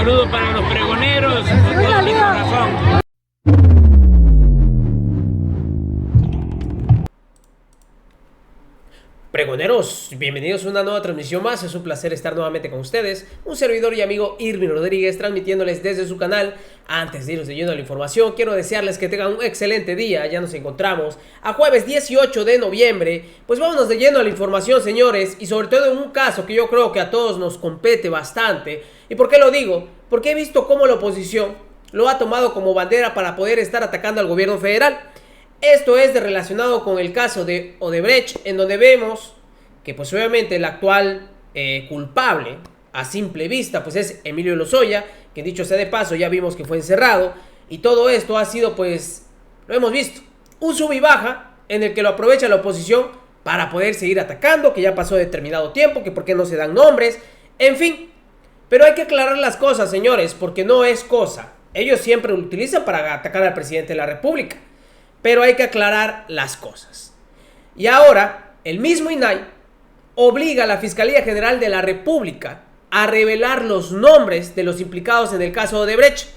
saludo para los pregoneros con todo mi corazón. Pregoneros, bienvenidos a una nueva transmisión más. Es un placer estar nuevamente con ustedes. Un servidor y amigo Irving Rodríguez, transmitiéndoles desde su canal. Antes de irnos de lleno a la información, quiero desearles que tengan un excelente día. Ya nos encontramos a jueves 18 de noviembre. Pues vámonos de lleno a la información, señores. Y sobre todo en un caso que yo creo que a todos nos compete bastante. ¿Y por qué lo digo? Porque he visto cómo la oposición lo ha tomado como bandera para poder estar atacando al gobierno federal. Esto es relacionado con el caso de Odebrecht, en donde vemos que pues obviamente el actual culpable a simple vista pues es Emilio Lozoya, que dicho sea de paso ya vimos que fue encerrado, y todo esto ha sido pues, lo hemos visto, un sub y baja en el que lo aprovecha la oposición para poder seguir atacando, que ya pasó determinado tiempo, que por qué no se dan nombres, en fin. Pero hay que aclarar las cosas, señores, porque no es cosa. Ellos siempre lo utilizan para atacar al presidente de la República. Pero hay que aclarar las cosas. Y ahora, el mismo INAI obliga a la Fiscalía General de la República a revelar los nombres de los implicados en el caso Odebrecht.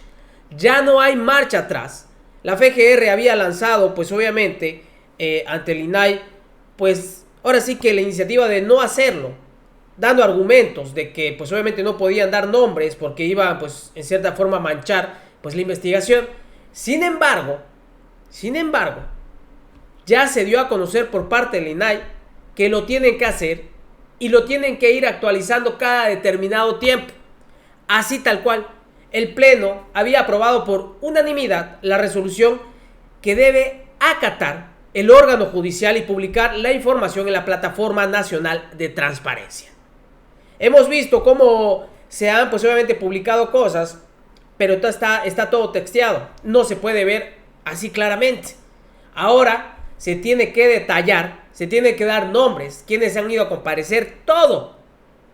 Ya no hay marcha atrás. La FGR había lanzado, pues obviamente, ante el INAI, pues ahora sí que la iniciativa de no hacerlo, dando argumentos de que, pues obviamente no podían dar nombres porque iban, pues, en cierta forma a manchar, pues, la investigación. Sin embargo, ya se dio a conocer por parte del INAI que lo tienen que hacer y lo tienen que ir actualizando cada determinado tiempo. Así tal cual, el Pleno había aprobado por unanimidad la resolución que debe acatar el órgano judicial y publicar la información en la Plataforma Nacional de Transparencia. Hemos visto cómo se han, pues obviamente, publicado cosas, pero está todo texteado. No se puede ver así claramente. Ahora se tiene que detallar, se tiene que dar nombres, quienes han ido a comparecer, todo,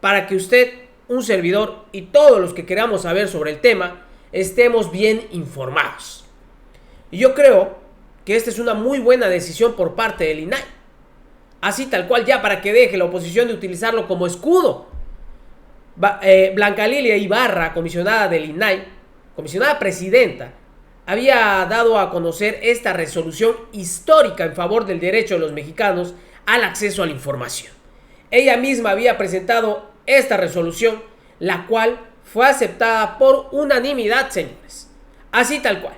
para que usted, un servidor y todos los que queramos saber sobre el tema, estemos bien informados. Y yo creo que esta es una muy buena decisión por parte del INAI. Así tal cual, ya para que deje la oposición de utilizarlo como escudo. Blanca Lilia Ibarra, comisionada del INAI, comisionada presidenta, había dado a conocer esta resolución histórica en favor del derecho de los mexicanos al acceso a la información. Ella misma había presentado esta resolución, la cual fue aceptada por unanimidad, señores. Así tal cual.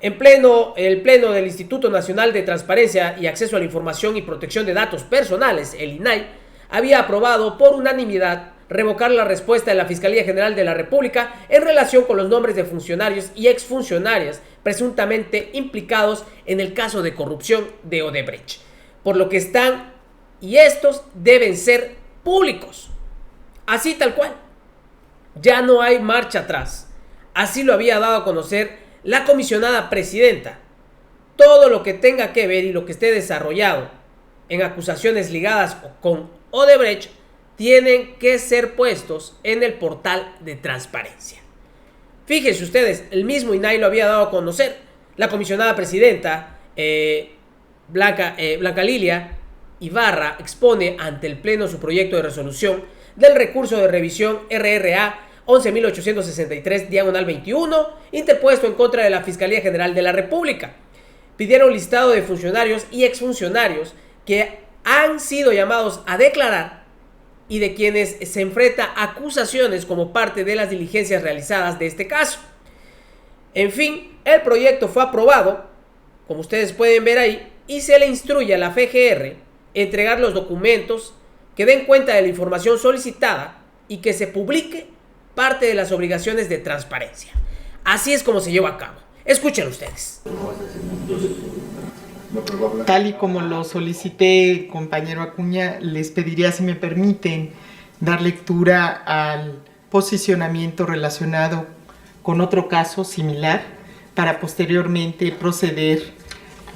El Pleno del Instituto Nacional de Transparencia y Acceso a la Información y Protección de Datos Personales, el INAI, había aprobado por unanimidad revocar la respuesta de la Fiscalía General de la República en relación con los nombres de funcionarios y exfuncionarias presuntamente implicados en el caso de corrupción de Odebrecht, por lo que están y estos deben ser públicos. Así tal cual. Ya no hay marcha atrás. Así lo había dado a conocer la comisionada presidenta. Todo lo que tenga que ver y lo que esté desarrollado en acusaciones ligadas con Odebrecht tienen que ser puestos en el portal de transparencia. Fíjense ustedes, el mismo INAI lo había dado a conocer. La comisionada presidenta, Blanca Lilia Ibarra, expone ante el Pleno su proyecto de resolución del recurso de revisión RRA 11.863/21, interpuesto en contra de la Fiscalía General de la República. Pidieron un listado de funcionarios y exfuncionarios que han sido llamados a declarar y de quienes se enfrenta acusaciones como parte de las diligencias realizadas de este caso. En fin, el proyecto fue aprobado, como ustedes pueden ver ahí, y se le instruye a la FGR entregar los documentos que den cuenta de la información solicitada y que se publique parte de las obligaciones de transparencia. Así es como se lleva a cabo. Escuchen ustedes. Tal y como lo solicité, compañero Acuña, les pediría, si me permiten, dar lectura al posicionamiento relacionado con otro caso similar para posteriormente proceder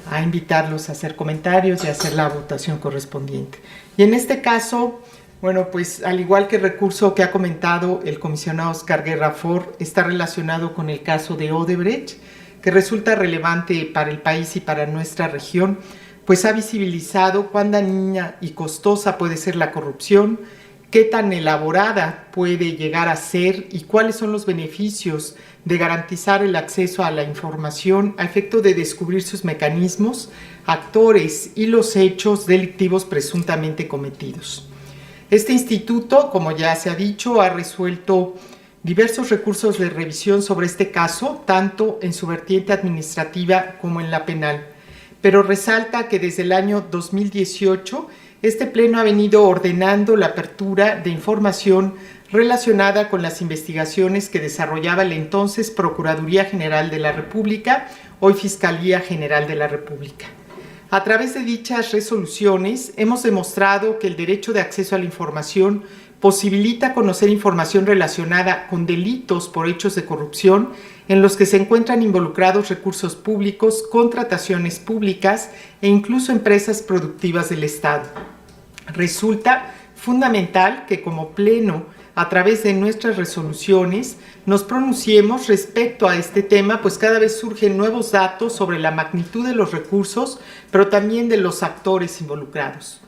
a invitarlos a hacer comentarios y a hacer la votación correspondiente. Y en este caso, bueno, pues al igual que el recurso que ha comentado el comisionado Oscar Guerra Ford, está relacionado con el caso de Odebrecht, que resulta relevante para el país y para nuestra región, pues ha visibilizado cuán dañina y costosa puede ser la corrupción, qué tan elaborada puede llegar a ser y cuáles son los beneficios de garantizar el acceso a la información a efecto de descubrir sus mecanismos, actores y los hechos delictivos presuntamente cometidos. Este instituto, como ya se ha dicho, ha resuelto diversos recursos de revisión sobre este caso, tanto en su vertiente administrativa como en la penal, pero resalta que desde el año 2018 este pleno ha venido ordenando la apertura de información relacionada con las investigaciones que desarrollaba la entonces Procuraduría General de la República, hoy Fiscalía General de la República. A través de dichas resoluciones hemos demostrado que el derecho de acceso a la información posibilita conocer información relacionada con delitos por hechos de corrupción en los que se encuentran involucrados recursos públicos, contrataciones públicas e incluso empresas productivas del Estado. Resulta fundamental que como Pleno, a través de nuestras resoluciones, nos pronunciemos respecto a este tema, pues cada vez surgen nuevos datos sobre la magnitud de los recursos, pero también de los actores involucrados.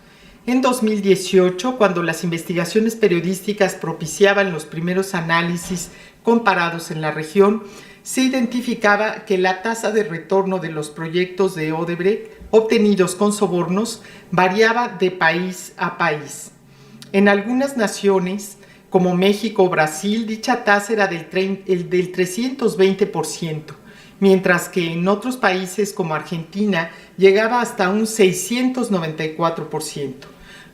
En 2018, cuando las investigaciones periodísticas propiciaban los primeros análisis comparados en la región, se identificaba que la tasa de retorno de los proyectos de Odebrecht obtenidos con sobornos variaba de país a país. En algunas naciones, como México o Brasil, dicha tasa era del 320%, mientras que en otros países como Argentina llegaba hasta un 694%.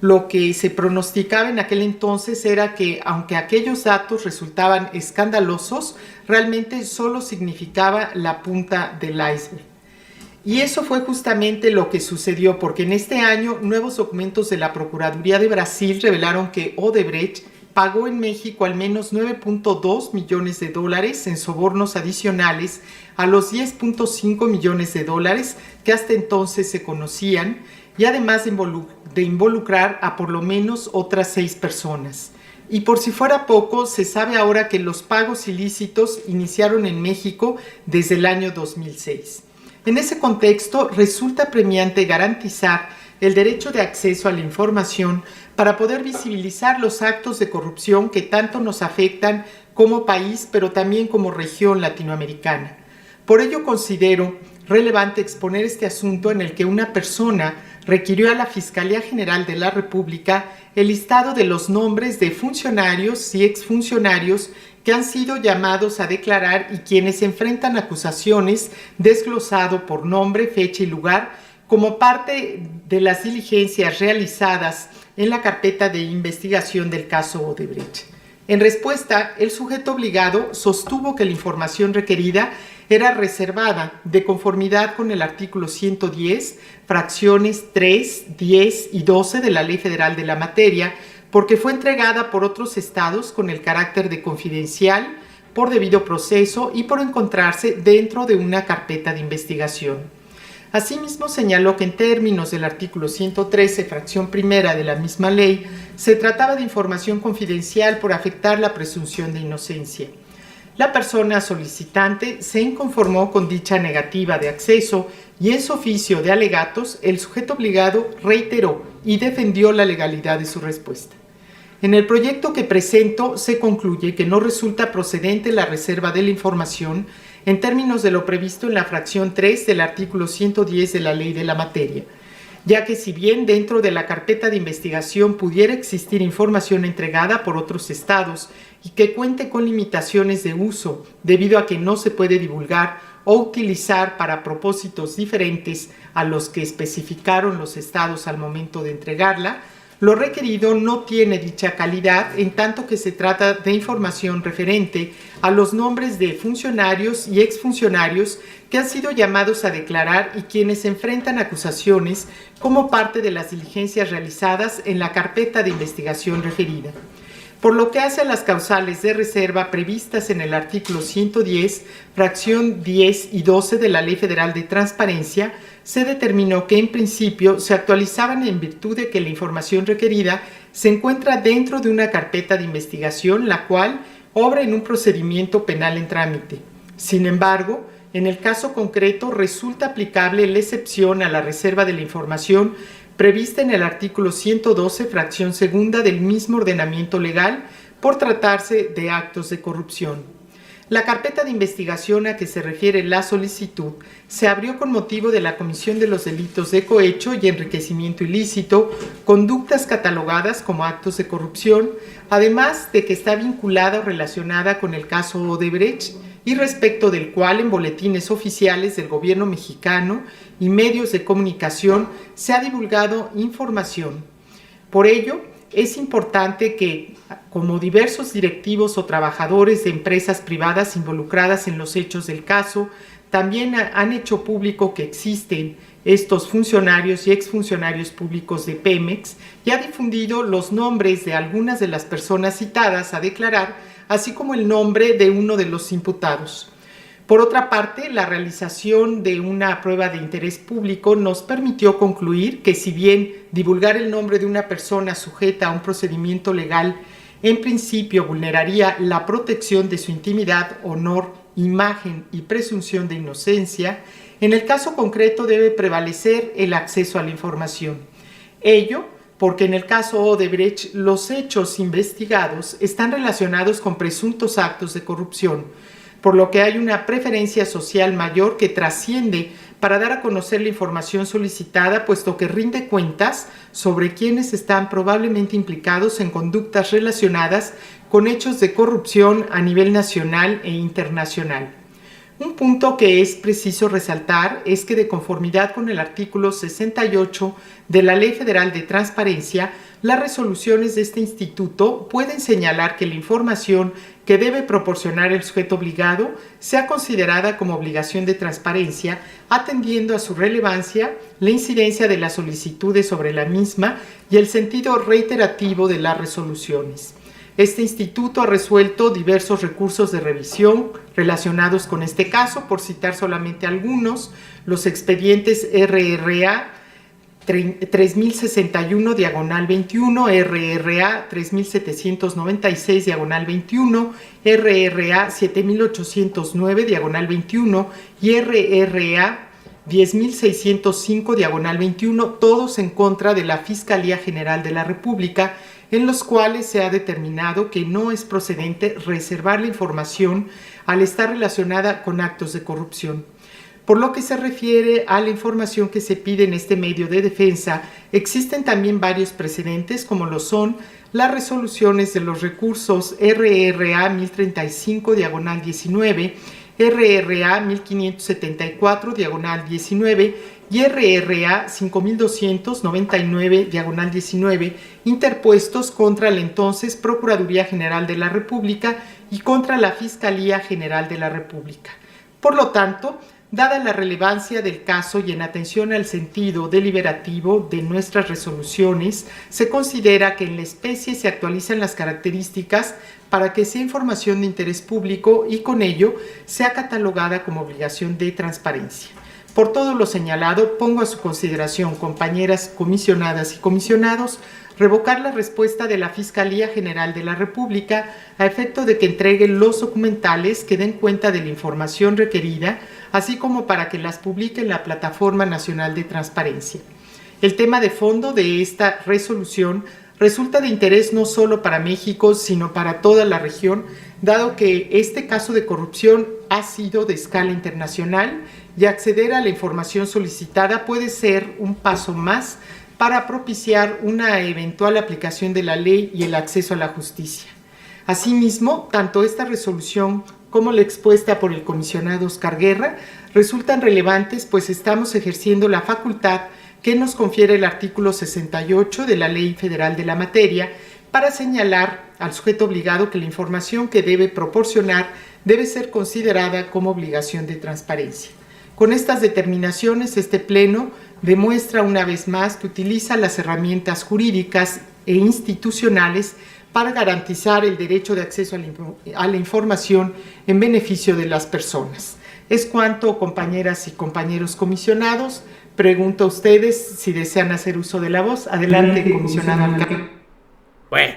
Lo que se pronosticaba en aquel entonces era que, aunque aquellos datos resultaban escandalosos, realmente solo significaba la punta del iceberg. Y eso fue justamente lo que sucedió, porque en este año nuevos documentos de la Procuraduría de Brasil revelaron que Odebrecht pagó en México al menos 9.2 millones de dólares en sobornos adicionales a los 10.5 millones de dólares que hasta entonces se conocían, y además de involucrar a por lo menos otras 6 personas. Y por si fuera poco, se sabe ahora que los pagos ilícitos iniciaron en México desde el año 2006. En ese contexto, resulta premiante garantizar el derecho de acceso a la información para poder visibilizar los actos de corrupción que tanto nos afectan como país, pero también como región latinoamericana. Por ello considero relevante exponer este asunto en el que una persona requirió a la Fiscalía General de la República el listado de los nombres de funcionarios y exfuncionarios que han sido llamados a declarar y quienes enfrentan acusaciones desglosado por nombre, fecha y lugar como parte de las diligencias realizadas en la carpeta de investigación del caso Odebrecht. En respuesta, el sujeto obligado sostuvo que la información requerida era reservada de conformidad con el artículo 110, fracciones 3, 10 y 12 de la Ley Federal de la Materia, porque fue entregada por otros estados con el carácter de confidencial, por debido proceso y por encontrarse dentro de una carpeta de investigación. Asimismo, señaló que en términos del artículo 113, fracción primera de la misma ley, se trataba de información confidencial por afectar la presunción de inocencia. La persona solicitante se inconformó con dicha negativa de acceso y en su oficio de alegatos, el sujeto obligado reiteró y defendió la legalidad de su respuesta. En el proyecto que presento se concluye que no resulta procedente la reserva de la información en términos de lo previsto en la fracción 3 del artículo 110 de la Ley de la Materia, ya que si bien dentro de la carpeta de investigación pudiera existir información entregada por otros estados y que cuente con limitaciones de uso debido a que no se puede divulgar o utilizar para propósitos diferentes a los que especificaron los estados al momento de entregarla, lo requerido no tiene dicha calidad en tanto que se trata de información referente a los nombres de funcionarios y exfuncionarios que han sido llamados a declarar y quienes enfrentan acusaciones como parte de las diligencias realizadas en la carpeta de investigación referida. Por lo que hace a las causales de reserva previstas en el artículo 110, fracción 10 y 12 de la Ley Federal de Transparencia, se determinó que en principio se actualizaban en virtud de que la información requerida se encuentra dentro de una carpeta de investigación, la cual obra en un procedimiento penal en trámite. Sin embargo, en el caso concreto resulta aplicable la excepción a la reserva de la información prevista en el artículo 112, fracción segunda del mismo ordenamiento legal, por tratarse de actos de corrupción. La carpeta de investigación a que se refiere la solicitud se abrió con motivo de la comisión de los delitos de cohecho y enriquecimiento ilícito, conductas catalogadas como actos de corrupción, además de que está vinculada o relacionada con el caso Odebrecht y respecto del cual en boletines oficiales del gobierno mexicano y medios de comunicación se ha divulgado información. Por ello, es importante que, como diversos directivos o trabajadores de empresas privadas involucradas en los hechos del caso, también han hecho público que existen estos funcionarios y exfuncionarios públicos de Pemex y ha difundido los nombres de algunas de las personas citadas a declarar, así como el nombre de uno de los imputados. Por otra parte, la realización de una prueba de interés público nos permitió concluir que si bien divulgar el nombre de una persona sujeta a un procedimiento legal en principio vulneraría la protección de su intimidad, honor, imagen y presunción de inocencia, en el caso concreto debe prevalecer el acceso a la información. Ello porque en el caso Odebrecht los hechos investigados están relacionados con presuntos actos de corrupción, por lo que hay una preferencia social mayor que trasciende para dar a conocer la información solicitada, puesto que rinde cuentas sobre quienes están probablemente implicados en conductas relacionadas con hechos de corrupción a nivel nacional e internacional. Un punto que es preciso resaltar es que, de conformidad con el artículo 68 de la Ley Federal de Transparencia, las resoluciones de este instituto pueden señalar que la información que debe proporcionar el sujeto obligado sea considerada como obligación de transparencia, atendiendo a su relevancia, la incidencia de las solicitudes sobre la misma y el sentido reiterativo de las resoluciones. Este instituto ha resuelto diversos recursos de revisión relacionados con este caso, por citar solamente algunos: los expedientes RRA 3061 diagonal 21, RRA 3796 diagonal 21, RRA 7809 diagonal 21 y RRA 10605 diagonal 21, todos en contra de la Fiscalía General de la República, en los cuales se ha determinado que no es procedente reservar la información al estar relacionada con actos de corrupción. Por lo que se refiere a la información que se pide en este medio de defensa, existen también varios precedentes, como lo son las resoluciones de los recursos RRA 1035 diagonal 19, RRA 1574 diagonal 19 y RRA 5299 diagonal 19, interpuestos contra la entonces Procuraduría General de la República y contra la Fiscalía General de la República. Por lo tanto, dada la relevancia del caso y en atención al sentido deliberativo de nuestras resoluciones, se considera que en la especie se actualizan las características para que sea información de interés público y con ello sea catalogada como obligación de transparencia. Por todo lo señalado, pongo a su consideración, compañeras comisionadas y comisionados, revocar la respuesta de la Fiscalía General de la República a efecto de que entregue los documentales que den cuenta de la información requerida, así como para que las publique en la Plataforma Nacional de Transparencia. El tema de fondo de esta resolución resulta de interés no solo para México, sino para toda la región, dado que este caso de corrupción ha sido de escala internacional y acceder a la información solicitada puede ser un paso más para propiciar una eventual aplicación de la ley y el acceso a la justicia. Asimismo, tanto esta resolución como la expuesta por el comisionado Oscar Guerra resultan relevantes, pues estamos ejerciendo la facultad que nos confiere el artículo 68 de la Ley Federal de la Materia para señalar al sujeto obligado que la información que debe proporcionar debe ser considerada como obligación de transparencia. Con estas determinaciones, este Pleno demuestra una vez más que utiliza las herramientas jurídicas e institucionales para garantizar el derecho de acceso a la información en beneficio de las personas. Es cuanto, compañeras y compañeros comisionados. Pregunto a ustedes si desean hacer uso de la voz. Adelante, comisionado Alcalde. Bueno,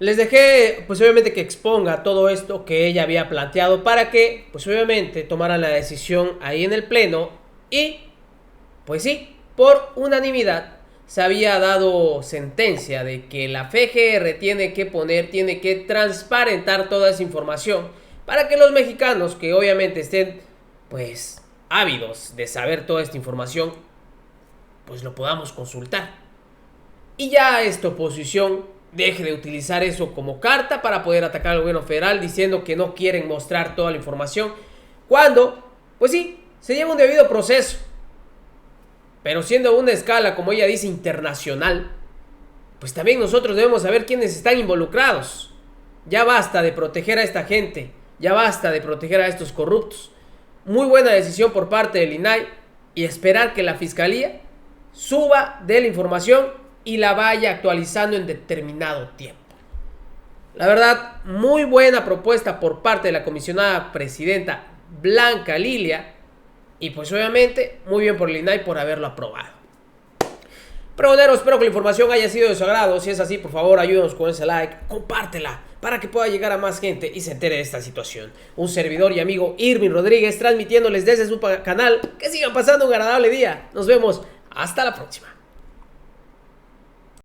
les dejé, pues obviamente, que exponga todo esto que ella había planteado para que, pues obviamente, tomaran la decisión ahí en el Pleno y, pues sí, por unanimidad se había dado sentencia de que la FGR tiene que transparentar toda esa información para que los mexicanos que obviamente estén pues ávidos de saber toda esta información pues lo podamos consultar. Y ya esta oposición deje de utilizar eso como carta para poder atacar al gobierno federal diciendo que no quieren mostrar toda la información cuando, pues sí, se lleva un debido proceso. Pero siendo una escala, como ella dice, internacional, pues también nosotros debemos saber quiénes están involucrados. Ya basta de proteger a esta gente, ya basta de proteger a estos corruptos. Muy buena decisión por parte del INAI y esperar que la Fiscalía suba de la información y la vaya actualizando en determinado tiempo. La verdad, muy buena propuesta por parte de la comisionada presidenta Blanca Lilia. Y pues obviamente, muy bien por el INAI por haberlo aprobado. Pregonero, espero que la información haya sido de su agrado. Si es así, por favor, ayúdanos con ese like, compártela para que pueda llegar a más gente y se entere de esta situación. Un servidor y amigo, Irving Rodríguez, transmitiéndoles desde su canal. Que sigan pasando un agradable día. Nos vemos. Hasta la próxima.